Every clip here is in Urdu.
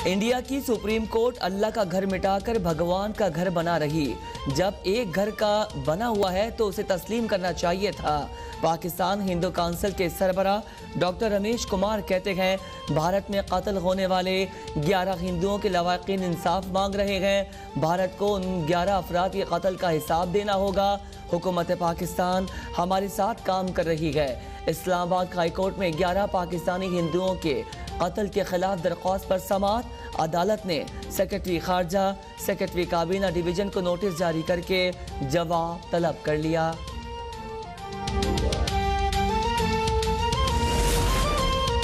انڈیا کی سپریم کورٹ اللہ کا گھر مٹا کر بھگوان کا گھر بنا رہی۔ جب ایک گھر کا بنا ہوا ہے تو اسے تسلیم کرنا چاہیے تھا۔ پاکستان ہندو کونسل کے سربراہ ڈاکٹر رمیش کمار کہتے ہیں بھارت میں قتل ہونے والے 11 ہندوؤں کے لواحقین انصاف مانگ رہے ہیں۔ بھارت کو ان 11 افراد کے قتل کا حساب دینا ہوگا۔ حکومت پاکستان ہمارے ساتھ کام کر رہی ہے۔ اسلام آباد ہائی کورٹ میں 11 پاکستانی ہندوؤں کے قتل کے خلاف درخواست پر سماعت۔ عدالت نے سیکرٹری خارجہ سیکرٹری کابینہ ڈویژن کو نوٹس جاری کر کے جواب طلب کر لیا۔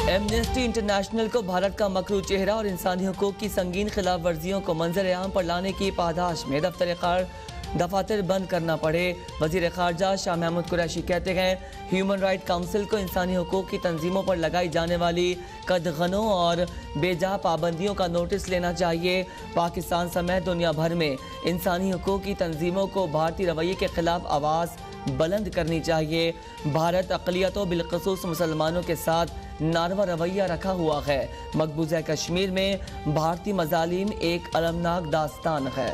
ایمنسٹی انٹرنیشنل کو بھارت کا مکروہ چہرہ اور انسانی حقوق کی سنگین خلاف ورزیوں کو منظر عام پر لانے کی پاداش میں دفاتر بند کرنا پڑے۔ وزیر خارجہ شاہ محمود قریشی کہتے ہیں ہیومن رائٹ کونسل کو انسانی حقوق کی تنظیموں پر لگائی جانے والی قدغنوں اور بے جا پابندیوں کا نوٹس لینا چاہیے۔ پاکستان سمیت دنیا بھر میں انسانی حقوق کی تنظیموں کو بھارتی رویے کے خلاف آواز بلند کرنی چاہیے۔ بھارت اقلیتوں بالخصوص مسلمانوں کے ساتھ ناروا رویہ رکھا ہوا ہے۔ مقبوضہ کشمیر میں بھارتی مظالم ایک المناک داستان ہے۔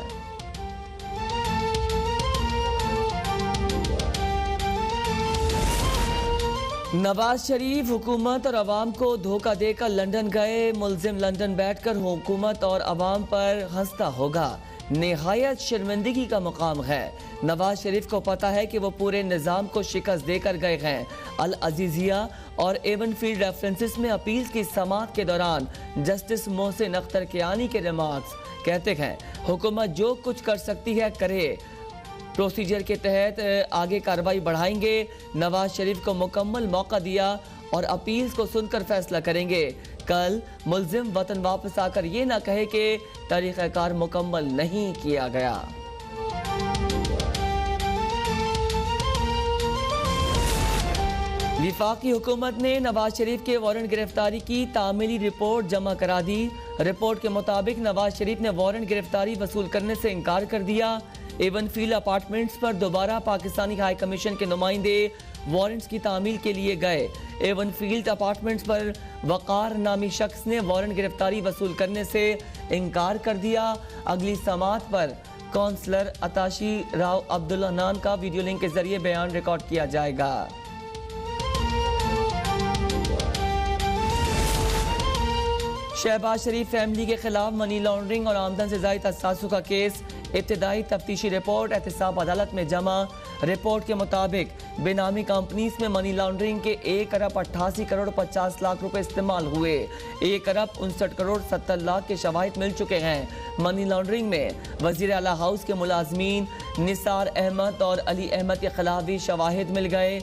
نواز شریف حکومت اور عوام کو دھوکہ دے کر لندن گئے۔ ملزم لندن بیٹھ کر حکومت اور عوام پر ہنستا ہوگا۔ نہایت شرمندگی کا مقام ہے۔ نواز شریف کو پتا ہے کہ وہ پورے نظام کو شکست دے کر گئے ہیں۔ العزیزیہ اور ایون فیلڈ ریفرنسز میں اپیل کی سماعت کے دوران جسٹس محسن اختر کیانی کے ریمارکس کہتے ہیں حکومت جو کچھ کر سکتی ہے کرے، پروسیجر کے تحت آگے کارروائی بڑھائیں گے۔ نواز شریف کو مکمل موقع دیا اور اپیلز کو سن کر فیصلہ کریں گے۔ کل ملزم وطن واپس آ کر یہ نہ کہے کہ طریقہ کار مکمل نہیں کیا گیا۔ وفاقی حکومت نے نواز شریف کے وارنٹ گرفتاری کی تعمیلی رپورٹ جمع کرا دی۔ رپورٹ کے مطابق نواز شریف نے وارنٹ گرفتاری وصول کرنے سے انکار کر دیا۔ ایون فیلڈ اپارٹمنٹس پر دوبارہ پاکستانی ہائی کمیشن کے نمائندے وارنٹس کی تعمیل کے لیے گئے۔ ایون فیلڈ اپارٹمنٹس پر وقار نامی شخص نے وارنٹ گرفتاری وصول کرنے سے انکار کر دیا۔ اگلی سماعت پر کونسلر اتاشی راؤ عبدالحنان کا ویڈیو لنک کے ذریعے بیان ریکارڈ کیا جائے گا۔ شہباز شریف فیملی کے خلاف منی لانڈرنگ اور آمدن سے زائد اثاثوں کا کیس۔ ابتدائی تفتیشی رپورٹ احتساب عدالت میں جمع۔ رپورٹ کے مطابق بے نامی کمپنیز میں منی لانڈرنگ کے 1 ارب 88 کروڑ 50 لاکھ روپے استعمال ہوئے۔ 1 ارب 59 کروڑ 70 لاکھ کے شواہد مل چکے ہیں۔ منی لانڈرنگ میں وزیر اعلیٰ ہاؤس کے ملازمین نثار احمد اور علی احمد کے خلاف بھی شواہد مل گئے۔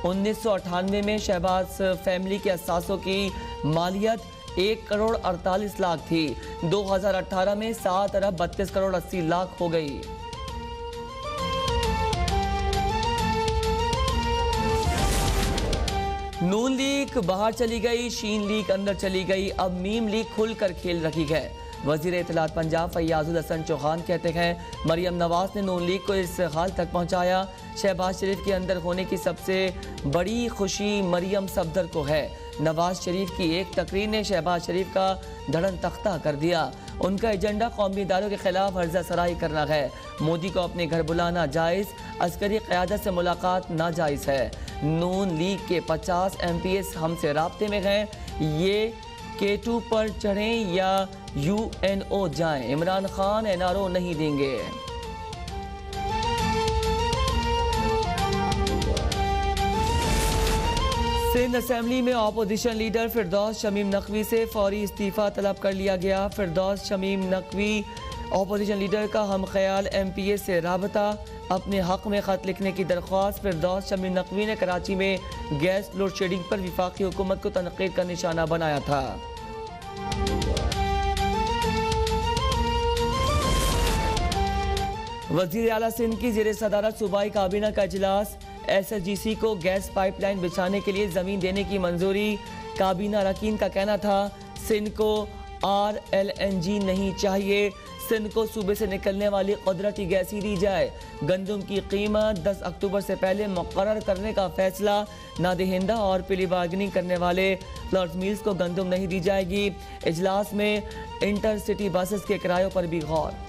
1998 میں شہباز فیملی کے اثاثوں کی مالیت 1 کروڑ 48 لاکھ تھی۔ 2018 میں 7 ارب 32 کروڑ 80 لاکھ ہو گئی۔ نون لیگ باہر چلی گئی، شین لیگ اندر چلی گئی، اب میم لیگ کھل کر کھیل رہی ہے۔ وزیر اطلاعات پنجاب فیاض الحسن چوہان کہتے ہیں مریم نواز نے نون لیگ کو اس حال تک پہنچایا۔ شہباز شریف کے اندر ہونے کی سب سے بڑی خوشی مریم صفدر کو ہے۔ نواز شریف کی ایک تقریر نے شہباز شریف کا دھڑن تختہ کر دیا۔ ان کا ایجنڈا قومی اداروں کے خلاف ہرزہ سرائی کرنا ہے۔ مودی کو اپنے گھر بلانا جائز، عسکری قیادت سے ملاقات ناجائز ہے۔ نون لیگ کے 50 ایم پی ایس ہم سے رابطے میں ہیں، یہ K2 پر چڑھیں یا UNO جائیں، عمران خان NRO نہیں دیں گے۔ سندھ اسمبلی میں اپوزیشن لیڈر فردوس شمیم نقوی سے فوری استعفیٰ طلب کر لیا گیا۔ فردوس شمیم نقوی اپوزیشن لیڈر کا ہم خیال MP سے رابطہ، اپنے حق میں خط لکھنے کی درخواست۔ فردوس شمیم نقوی نے کراچی میں گیس لوڈ شیڈنگ پر وفاقی حکومت کو تنقید کا نشانہ بنایا تھا۔ وزیر اعلیٰ سندھ کی زیر صدارت صوبائی کابینہ کا اجلاس۔ SSGC کو گیس پائپ لائن بچھانے کے لیے زمین دینے کی منظوری۔ کابینہ اراکین کا کہنا تھا سندھ کو RLNG نہیں چاہیے، سندھ کو صوبے سے نکلنے والی قدرتی گیس ہی دی جائے، گندم کی قیمت 10 اکتوبر سے پہلے مقرر کرنے کا فیصلہ، نادہندہ اور پلی بارگننگ کرنے والے فلرز میلز کو گندم نہیں دی جائے گی، اجلاس میں انٹر سٹی بسز کے کرایوں پر بھی غور۔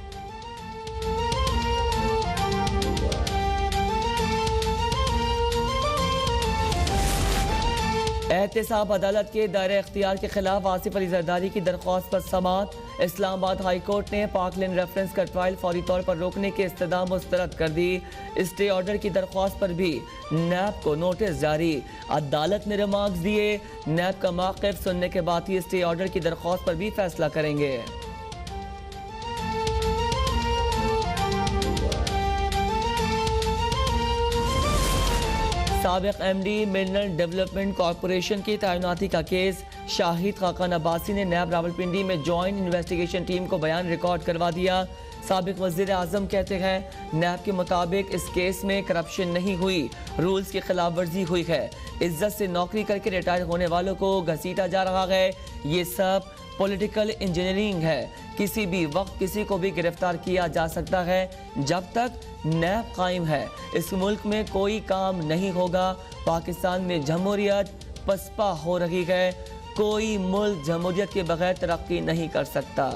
احتساب عدالت کے دائرہ اختیار کے خلاف آصف علی زرداری کی درخواست پر سماعت، اسلام آباد ہائی کورٹ نے پاک لینڈ ریفرنس کا ٹرائل فوری طور پر روکنے کی استدعا مسترد کر دی، اسٹے آرڈر کی درخواست پر بھی نیب کو نوٹس جاری، عدالت نے ریمارکس دیے، نیب کا موقف سننے کے بعد ہی اسٹے آرڈر کی درخواست پر بھی فیصلہ کریں گے۔ سابق M D mineral development corporation کی تعیناتی کا کیس، شاہد خاقان عباسی نے نیب راولپنڈی میں جوائنٹ انویسٹیگیشن ٹیم کو بیان ریکارڈ کروا دیا، سابق وزیر اعظم کہتے ہیں نیب کے مطابق اس کیس میں کرپشن نہیں ہوئی، رولز کی خلاف ورزی ہوئی ہے، عزت سے نوکری کر کے ریٹائر ہونے والوں کو گھسیٹا جا رہا ہے، یہ سب پولیٹیکل انجینئرنگ ہے، کسی بھی وقت کسی کو بھی گرفتار کیا جا سکتا ہے، جب تک نیب قائم ہے اس ملک میں کوئی کام نہیں ہوگا، پاکستان میں جمہوریت پسپا ہو رہی ہے، کوئی ملک جمہوریت کے بغیر ترقی نہیں کر سکتا۔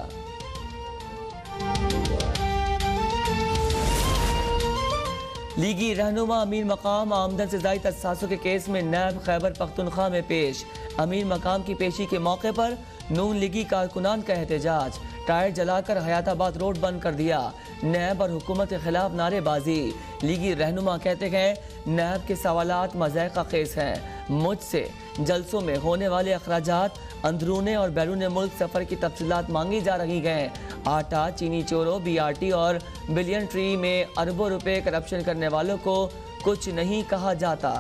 لیگی رہنما امیر مقام آمدن سے زائد اثاثوں کے کیس میں نیب خیبر پختونخوا میں پیش، امیر مقام کی پیشی کے موقع پر نون لیگی کارکنان کا احتجاج، ٹائر جلا کر حیات آباد روڈ بند کر دیا، نیب اور حکومت کے خلاف نعرے بازی، لیگی رہنما کہتے ہیں نیب کے سوالات مضحکہ خیز ہیں، مجھ سے جلسوں میں ہونے والے اخراجات، اندرون اور بیرون ملک سفر کی تفصیلات مانگی جا رہی ہیں، آٹا چینی چوروں BRT اور بلین ٹری میں اربوں روپے کرپشن کرنے والوں کو کچھ نہیں کہا جاتا۔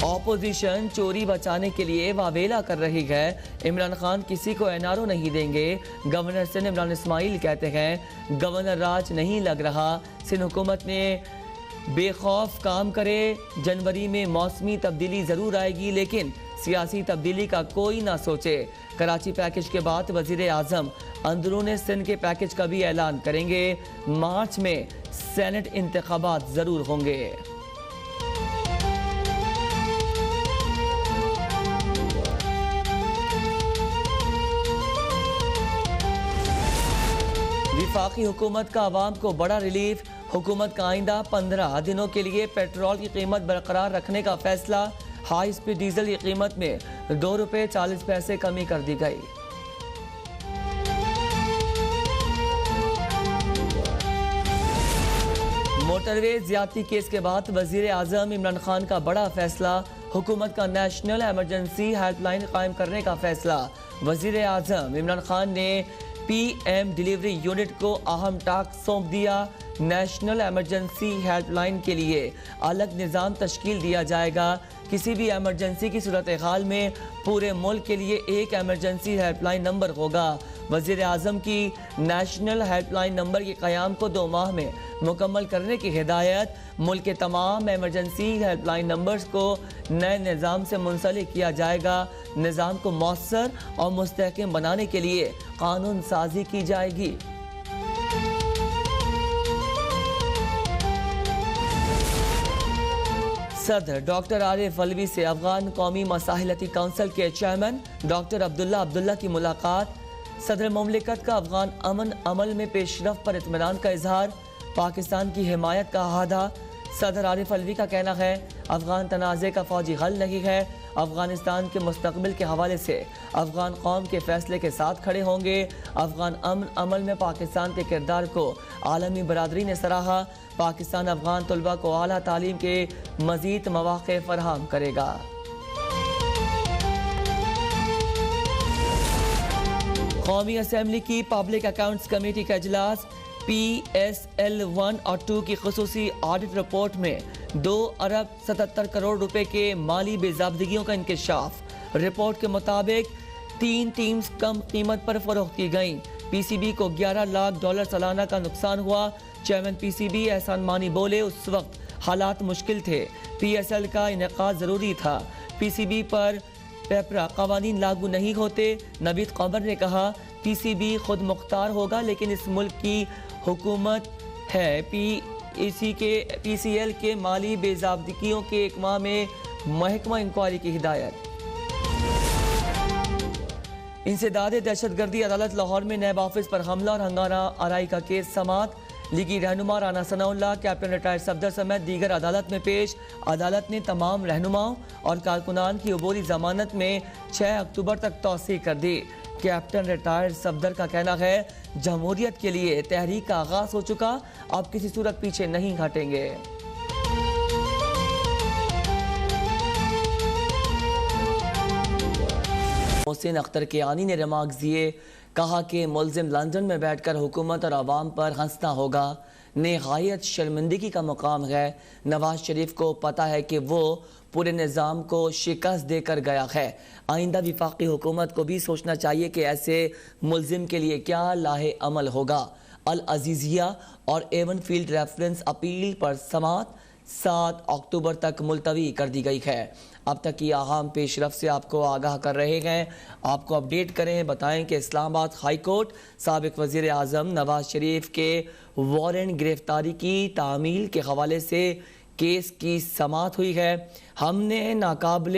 اپوزیشن چوری بچانے کے لیے واویلا کر رہی ہے، عمران خان کسی کو NRO نہیں دیں گے، گورنر سندھ عمران اسماعیل کہتے ہیں گورنر راج نہیں لگ رہا، سندھ حکومت نے بے خوف کام کرے، جنوری میں موسمی تبدیلی ضرور آئے گی لیکن سیاسی تبدیلی کا کوئی نہ سوچے، کراچی پیکج کے بعد وزیر اعظم اندرون سندھ کے پیکج کا بھی اعلان کریں گے، مارچ میں سینٹ انتخابات ضرور ہوں گے۔ وفاقی حکومت کا عوام کو بڑا ریلیف، حکومت کا آئندہ 15 دنوں کے لیے پیٹرول کی قیمت برقرار رکھنے کا فیصلہ، ہائی سپیڈ ڈیزل کی قیمت میں 2 روپے 40 پیسے کمی کر دی گئی۔ موٹر وے زیادتی کیس کے بعد وزیر اعظم عمران خان کا بڑا فیصلہ، حکومت کا نیشنل ایمرجنسی ہیلپ لائن قائم کرنے کا فیصلہ، وزیر اعظم عمران خان نے PM ڈیلیوری یونٹ کو اہم ٹاسک سونپ دیا، نیشنل ایمرجنسی ہیلپ لائن کے لیے الگ نظام تشکیل دیا جائے گا، کسی بھی ایمرجنسی کی صورتحال میں پورے ملک کے لیے ایک ایمرجنسی ہیلپ لائن نمبر ہوگا، وزیر اعظم کی نیشنل ہیلپ لائن نمبر کے قیام کو 2 ماہ میں مکمل کرنے کی ہدایت، ملک کے تمام ایمرجنسی ہیلپ لائن نمبرز کو نئے نظام سے منسلک کیا جائے گا، نظام کو مؤثر اور مستحکم بنانے کے لیے قانون سازی کی جائے گی۔ صدر ڈاکٹر عارف علوی سے افغان قومی مصالحتی کونسل کے چیئرمین ڈاکٹر عبداللہ کی ملاقات، صدر مملکت کا افغان امن عمل میں پیش رفت پر اطمینان کا اظہار، پاکستان کی حمایت کا اعادہ، صدر عارف علوی کا کہنا ہے افغان تنازع کا فوجی حل نہیں ہے، افغانستان کے مستقبل کے حوالے سے افغان قوم کے فیصلے کے ساتھ کھڑے ہوں گے، افغان امن عمل میں پاکستان کے کردار کو عالمی برادری نے سراہا، پاکستان افغان طلباء کو اعلیٰ تعلیم کے مزید مواقع فراہم کرے گا۔ قومی اسمبلی کی پبلک اکاؤنٹس کمیٹی کا اجلاس، PSL 1 اور 2 کی خصوصی آڈٹ رپورٹ میں 2 ارب 77 کروڑ روپے کے مالی بے ضابطگیوں کا انکشاف، رپورٹ کے مطابق 3 ٹیمز کم قیمت پر فروخت کی گئیں، PCB کو $11 لاکھ سالانہ کا نقصان ہوا، چیئرمین PCB احسان مانی بولے اس وقت حالات مشکل تھے، PSL کا انعقاد ضروری تھا، PCB پر پیپرا قوانین لاگو نہیں ہوتے۔ نوید قمر نے کہا پی سی بی خود مختار ہوگا لیکن اس ملک کی حکومت ہے۔ پی سی ایل کے مالی بے ضابطگیوں کے ایک ماہ میں محکمہ انکوائری کی ہدایت۔ انسداد دہشت گردی عدالت لاہور میں نیب آفس پر حملہ اور ہنگامہ آرائی کا کیس سماعت۔ لیگی رہنما رانا ثناء اللہ، کیپٹن ریٹائرڈ صفدر سمیت دیگر عدالت میں پیش۔ عدالت نے تمام رہنماؤں اور کارکنان کی عبوری ضمانت میں 6 اکتوبر تک توسیع کر دی۔ کیپٹن ریٹائرڈ صفدر کا کہنا ہے جمہوریت کے لیے تحریک کا آغاز ہو چکا، اب کسی صورت پیچھے نہیں ہٹیں گے۔ محسن اختر کیانی نے ریمارکس دیے، کہا کہ ملزم لندن میں بیٹھ کر حکومت اور عوام پر ہنسنا ہوگا، نہایت شرمندگی کا مقام ہے۔ نواز شریف کو پتا ہے کہ وہ پورے نظام کو شکست دے کر گیا ہے، آئندہ وفاقی حکومت کو بھی سوچنا چاہیے کہ ایسے ملزم کے لیے کیا لاہے عمل ہوگا۔ العزیزیہ اور ایون فیلڈ ریفرنس اپیل پر سماعت 7 اکتوبر تک ملتوی کر دی گئی ہے۔ اب تک کی اہم پیش رفت سے آپ کو آگاہ کر رہے ہیں، آپ کو اپڈیٹ کریں، بتائیں کہ اسلام آباد ہائی کورٹ سابق وزیر اعظم نواز شریف کے وارنٹ گرفتاری کی تعمیل کے حوالے سے کیس کی سماعت ہوئی ہے۔ ہم نے ناقابل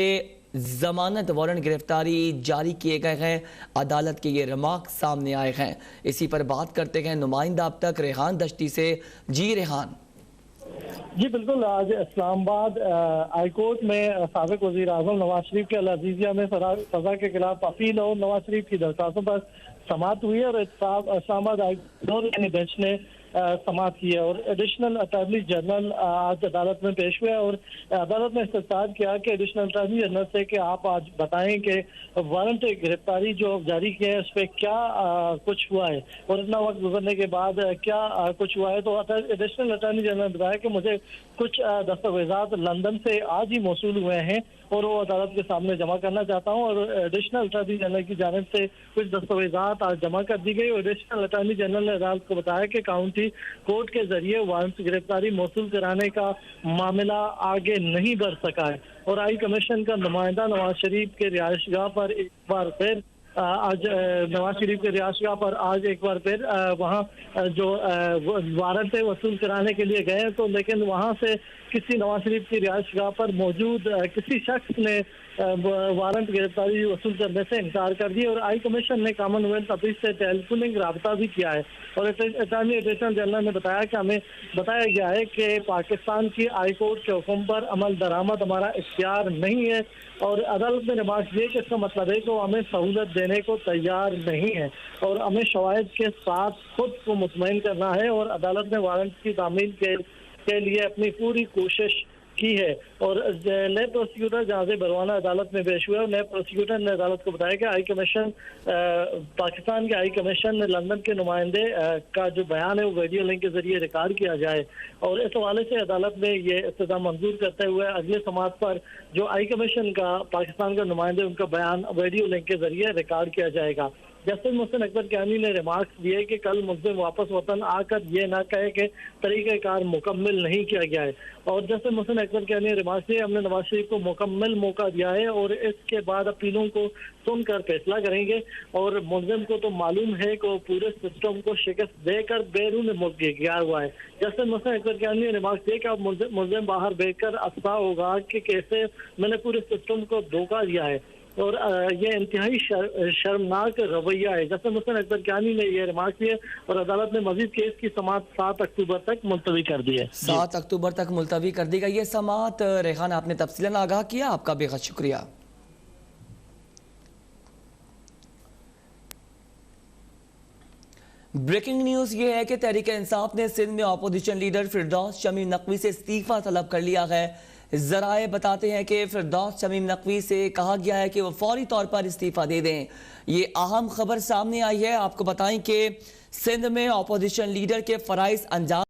ضمانت وارنٹ گرفتاری جاری کیے گئے ہیں، عدالت کے یہ ریمارکس سامنے آئے ہیں۔ اسی پر بات کرتے ہیں نمائندہ اب تک ریحان دشتی سے۔ جی ریحان۔ جی بالکل، آج اسلام آباد ہائی کورٹ میں سابق وزیر اعظم نواز شریف کے العزیزیہ میں سزا کے خلاف اپیل اور نواز شریف کی درخواستوں پر سماعت ہوئی ہے، اور اسلام آباد ہائی کورٹ بینچ نے سماعت کی ہے، اور ایڈیشنل اٹارنی جنرل آج عدالت میں پیش ہوئے، اور عدالت نے استفسار کیا کہ ایڈیشنل اٹارنی جنرل سے کہ آپ آج بتائیں کہ وارنٹ گرفتاری جو جاری کیا ہے اس پہ کیا کچھ ہوا ہے، اور اتنا وقت گزرنے کے بعد کیا کچھ ہوا ہے۔ تو ایڈیشنل اٹارنی جنرل نے بتایا کہ مجھے کچھ دستاویزات لندن سے آج ہی موصول ہوئے ہیں اور وہ عدالت کے سامنے جمع کرنا چاہتا ہوں، اور ایڈیشنل اٹارنی جنرل کی جانب سے کچھ دستاویزات آج جمع کر دی گئی، اور ایڈیشنل اٹارنی جنرل نے عدالت کو بتایا کہ کاؤنٹی کورٹ کے ذریعے وارنٹ گرفتاری موصول کرانے کا معاملہ آگے نہیں بڑھ سکا ہے، اور ہائی کمیشن کا نمائندہ نواز شریف کے رہائش گاہ پر ایک بار پھر آج نواز شریف کے رہائش گاہ پر آج ایک بار پھر وہاں جو وارنٹ وصول کرانے کے لیے گئے، تو لیکن وہاں سے کسی نواز شریف کی رہائش گاہ پر موجود کسی شخص نے وارنٹ گرفتاری وصول کرنے سے انکار کر دیا، اور ہائی کمیشن نے کامن ویلتھ آفس سے ٹیلی فوننگ رابطہ بھی کیا ہے، اور اٹارنی ایڈیشنل جنرل نے بتایا کہ ہمیں بتایا گیا ہے کہ پاکستان کی ہائی کورٹ کے حکم پر عمل درآمد ہمارا اختیار نہیں ہے، اور عدالت نے ریمارکس دیے کہ اس کا مطلب ہے کہ وہ ہمیں سہولت دینے کو تیار نہیں ہے، اور ہمیں شواہد کے ساتھ خود کو مطمئن کرنا ہے، اور عدالت نے وارنٹ کی تعمیل کے لیے اپنی پوری کوشش کی ہے۔ اور نئے پروسیکیوٹر جہاز بروانہ عدالت میں پیش ہوئے، اور نئے پروسیکیوٹر نے عدالت کو بتایا کہ ہائی کمیشن پاکستان کے ہائی کمیشن نے لندن کے نمائندے کا جو بیان ہے وہ ویڈیو لنک کے ذریعے ریکارڈ کیا جائے، اور اس حوالے سے عدالت نے یہ استدعا منظور کرتے ہوئے اگلے سماعت پر جو ہائی کمیشن کا پاکستان کا نمائندے ان کا بیان ویڈیو لنک کے ذریعے ریکارڈ کیا جائے گا۔ جسٹس محسن اختر کیانی نے ریمارکس دیے کہ کل ملزم واپس وطن آ کر یہ نہ کہے کہ طریقہ کار مکمل نہیں کیا گیا ہے، اور جسٹس محسن اختر کیانی نے ریمارکس دیے ہم نے نواز شریف کو مکمل موقع دیا ہے، اور اس کے بعد اپیلوں کو سن کر فیصلہ کریں گے، اور ملزم کو تو معلوم ہے کہ وہ پورے سسٹم کو شکست دے کر بیرون ملک گیا ہوا ہے۔ جسٹس محسن اختر کیانی نے ریمارکس دیے کہ اب ملزم باہر بیٹھ کر افسا ہوگا کہ کیسے میں نے پورے سسٹم کو دھوکہ دیا ہے، اور یہ انتہائی شرمناک رویہ ہے۔ جسٹس محسن اختر کیانی نے یہ ریمارک دیے، اور عدالت نے مزید کیس کی سماعت 7 اکتوبر تک ملتوی کر دی ہے۔ 7 اکتوبر تک ملتوی کر دی گئی یہ سماعت۔ ریحان، آپ نے تفصیلاً آگاہ کیا، آپ کا بے حد شکریہ۔ بریکنگ نیوز یہ ہے کہ تحریک انصاف نے سندھ میں اپوزیشن لیڈر فردوس شمیم نقوی سے استعفیٰ طلب کر لیا ہے۔ ذرائع بتاتے ہیں کہ فردوس شمیم نقوی سے کہا گیا ہے کہ وہ فوری طور پر استعفیٰ دے دیں۔ یہ اہم خبر سامنے آئی ہے، آپ کو بتائیں کہ سندھ میں اپوزیشن لیڈر کے فرائض انجام